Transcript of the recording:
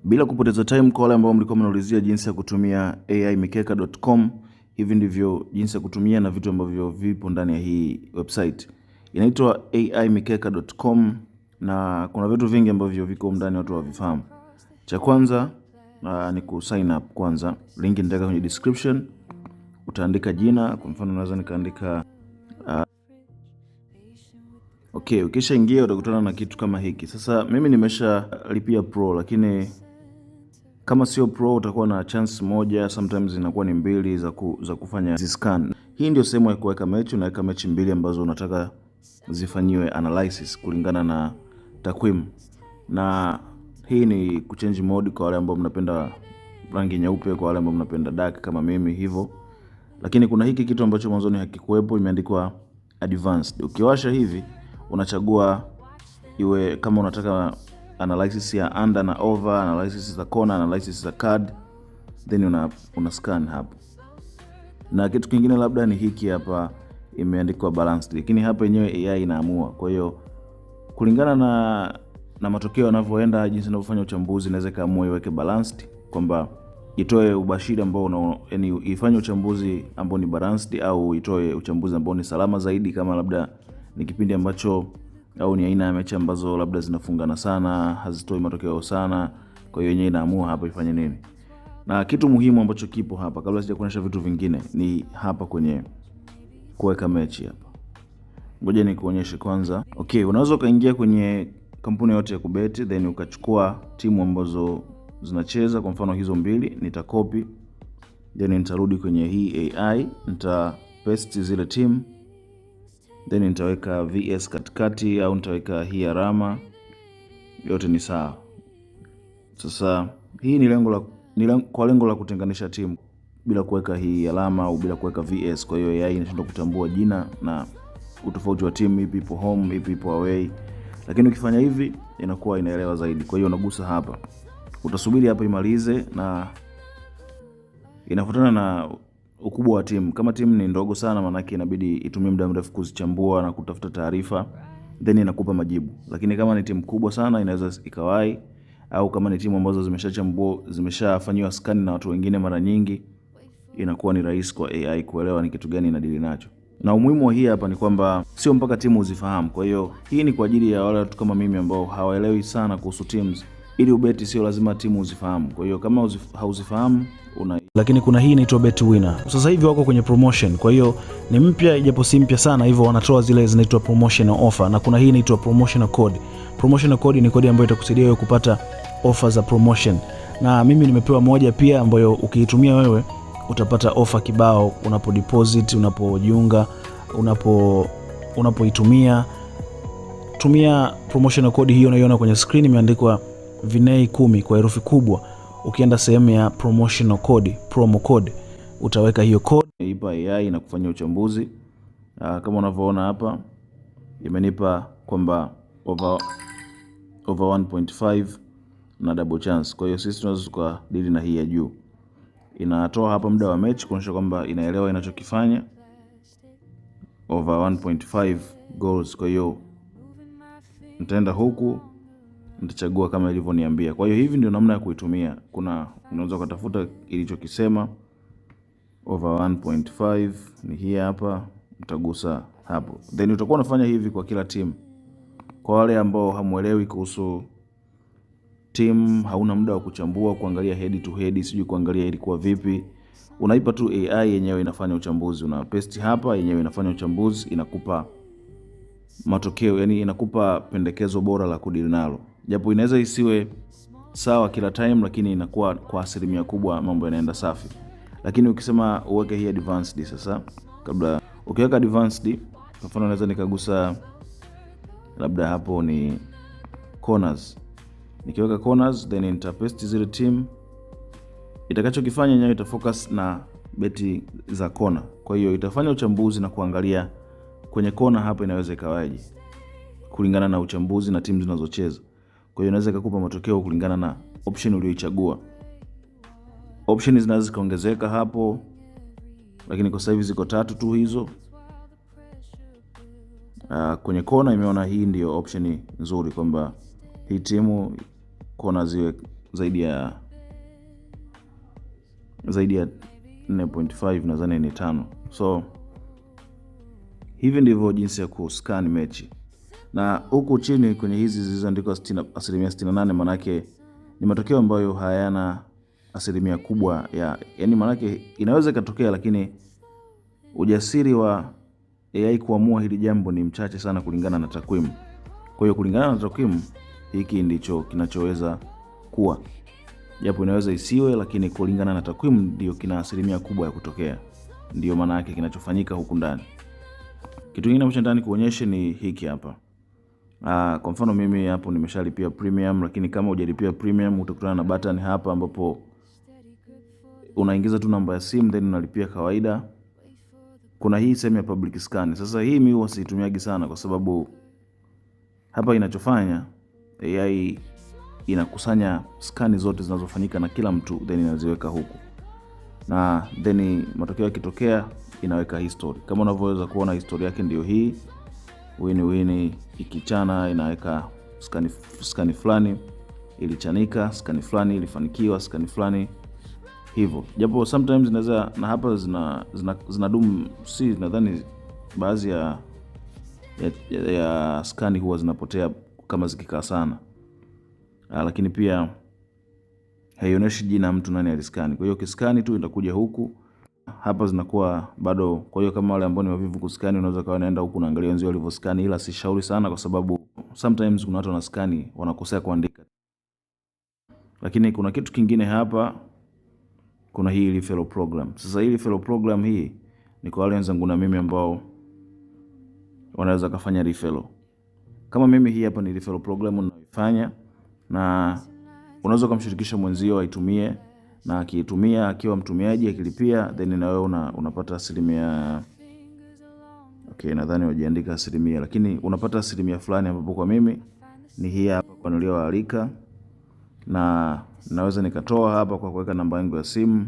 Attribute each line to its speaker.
Speaker 1: Bila kupoteza time, kwa wale ambao mlikuwa mnaulizia jinsi ya kutumia aimikeka.com, hivi ndivyo jinsi ya kutumia na vitu ambavyo vipo ndani ya hii website. Inaitwa aimikeka.com na kuna vitu vingi ambavyo viko ndani watu hawavifahamu. Cha kwanza ni ku sign up kwanza. Link nitaweka kwenye description. Utaandika jina, kwa mfano naweza nikaandika okay, ukishaingia utakutana na kitu kama hiki. Sasa mimi nimesha lipia pro, lakini kama sio pro utakuwa na chance moja, sometimes inakuwa ni mbili za kufanya scan. Hii ndio sehemu ya kuweka mechi. Unaweka mechi mbili ambazo unataka zifanyiwe analysis kulingana na takwimu. Na hii ni kuchange mode kwa wale ambao mnapenda rangi nyeupe, kwa wale ambao mnapenda dark kama mimi hivyo. Lakini kuna hiki kitu ambacho mwanzoni hakikuwepo, imeandikwa advanced. Ukiwasha hivi unachagua iwe kama unataka analysis ya under na over, analysis za corner, analysis za card, then una scan hapo. Na kitu kingine labda ni hiki hapa imeandikwa balanced, lakini hapa yenyewe AI inaamua. Kwa hiyo kulingana na matokeo yanavyoenda, jinsi inavyofanya uchambuzi, inaweza kaamua iweke balanced, kwamba itoe ubashiri ambao yani ifanye uchambuzi ambao ni balanced, au itoe uchambuzi ambao ni salama zaidi, kama labda ni kipindi ambacho au ni aina ya mechi ambazo labda zinafungana sana, hazitoi matokeo sana. Kwa hiyo yenyewe inaamua hapa ifanye nini. Na kitu muhimu ambacho kipo hapa, kabla sijakuonyesha vitu vingine, ni hapa kwenye kuweka mechi hapa. Ngoja nikuonyeshe kwanza. Okay, unaweza kaingia kwenye kampuni yote ya kubeti, then ukachukua timu ambazo zinacheza. Kwa mfano hizo mbili nitakopi, then nitarudi kwenye hii AI, nitapaste zile timu, then nitaweka VS katikati, au nitaweka hii alama. Yote ni sawa. Sasa hii ni lengo la kutenganisha timu bila kuweka hii alama au bila kuweka VS. Kwa hiyo AI inashindwa kutambua jina na utofauti wa timu, ipi ipo home, ipi ipo away. Lakini ukifanya hivi inakuwa inaelewa zaidi. Kwa hiyo unagusa hapa, utasubiri hapa imalize, na inafuatana na ukubwa wa timu. Kama timu ni ndogo sana, maana yake inabidi itumie muda mrefu kuzichambua na kutafuta taarifa, then inakupa majibu. Lakini kama ni timu kubwa sana, inaweza ikawai, au kama ni timu ambazo zimeshafanywa scan na watu wengine mara nyingi, inakuwa ni rahisi kwa AI kuelewa ni kitu gani inadili nacho. Na umuhimu wa hii hapa ni kwamba sio mpaka timu uzifahamu. Kwa hiyo hii ni kwa ajili ya wale watu kama mimi ambao hawaelewi sana kuhusu teams. Ili ubeti sio lazima timu uzifahamu. Kwa hiyo kama hauzifahamu lakini kuna hii inaitwa Bet Winner. Sasa hivi wako kwenye promotion. Kwa hiyo ni mpya, ijapo si mpya sana, hivyo wanatoa zile zinaitwa promotional offer, na kuna hii inaitwa promotional code. Promotional code ni kodi ambayo itakusaidia wewe kupata offer za promotion. Na mimi nimepewa moja pia ambayo ukiitumia wewe utapata offer kibao unapo deposit, unapojiunga, unapoitumia. Tumia promotional code hiyo unaiona kwenye screen imeandikwa Vinei 10 kwa herufi kubwa. Ukienda sehemu ya promotional code, promo code, utaweka hiyo code, ipa AI na kufanya uchambuzi. Kama unavyoona hapa imenipa kwamba over 1.5 na double chance. Kwa hiyo sisi tunaweza kudili na hii ya juu. Inatoa hapa muda wa mechi kuonyesha kwamba inaelewa inachokifanya. Over 1.5 goals. Kwa hiyo nitaenda huku, nitachagua kama ilivyoniambia. Kwa hiyo hivi ndio namna ya kuitumia. Unaweza kutafuta ilichokisema. Over 1.5 ni hii hapa, utagusa hapo. Then utakuwa unafanya hivi kwa kila timu. Kwa wale ambao hamuelewi kuhusu team, hauna muda wa kuchambua, kuangalia head to head, sijui kuangalia ilikuwa vipi, unaipa tu AI, yenyewe inafanya uchambuzi. Una paste hapa, yenyewe inafanya uchambuzi, inakupa matokeo, yani inakupa pendekezo bora la kudili nalo. Japo inaweza isiwe sawa kila time, lakini inakuwa kwa asilimia kubwa mambo yanaenda safi. Lakini ukisema uweke hii advanced sasa, kabla ukiweka advanced, kwa mfano naweza nikagusa labda hapo ni corners. Nikiweka corners, then nitapaste zile team. Itakachokifanya yenyewe itafocus na beti za corner. Kwa hiyo itafanya uchambuzi na kuangalia kwenye corner hapa inaweza ikawaje, kulingana na uchambuzi na timu zinazocheza. Kwa hiyo inaweza kukupa matokeo kulingana na option uliyoichagua. Options zinaweza kuongezeka hapo, lakini kwa sasa hivi ziko 3 tu hizo. Kwenye corner imeona hii ndio option nzuri, kwamba hii timu kona ziwe zaidi ya 4.5 nadhani ni 5. So hivi ndivyo jinsi ya kuscan mechi. Na huku chini kwenye hizi zilizoandikwa 68% manake ni matokeo ambayo hayana asilimia kubwa yani manake inaweza ikatokea, lakini ujasiri wa AI kuamua hili jambo ni mchache sana kulingana na takwimu. Kwa hiyo kulingana na takwimu, hiki ndicho kinachoweza kuwa. Japo inaweza isiwe, lakini kulingana na takwimu ndio kina asilimia kubwa ya kutokea. Ndio maana yake kinachofanyika huku ndani. Kitu kingine ambacho ndani kuonyesha ni hiki hapa. Kwa mfano mimi hapo nimeshalipia premium, lakini kama hujalipia premium utakutana na button hapa ambapo unaingiza tu namba ya simu then unalipia kawaida. Kuna hii sehemu ya public scan. Sasa hii mimi huwa siitumiagi sana kwa sababu hapa inachofanya AI inakusanya scan zote zinazofanyika na kila mtu then inaziweka huku. Na then matokeo yakitokea inaweka history. Kama unavyoweza kuona history yake ndio hii. Wini ikichana inaweka scan fulani ilichanika, scan fulani ilifanikiwa, scan fulani hivyo. Japo sometimes inaweza na hapa zinadumu si nadhani baadhi ya scan huwa zinapotea kama zikikaa sana. Lakini pia haionyeshi jina mtu nani aliscan. Kwa hiyo kiskani tu itakuja huku. Hapa zinakuwa bado. Kwa hiyo kama wale ambao ni wavivu kuskani unaweza kawa naenda huku naangalia wenzao walivyoskani, ila si shauri sana kwa sababu sometimes kuna watu wanaskani wanakosea kuandika. Lakini kuna kitu kingine hapa, kuna hii referral program. Sasa hii referral program hii ni kwa wale wenzangu na mimi ambao wanaweza kufanya referral. Kama mimi hii hapa ni referral program ninayoifanya, na unaweza kumshirikisha mwenzio aitumie, na akiitumia akiwa mtumiaji akilipia then na wewe unapata asilimia. Okay, nadhani wajiandika asilimia, lakini unapata asilimia fulani ambapo kwa mimi ni hii hapa kwa nilioalika, na naweza nikatoa hapa kwa kuweka namba yangu ya simu.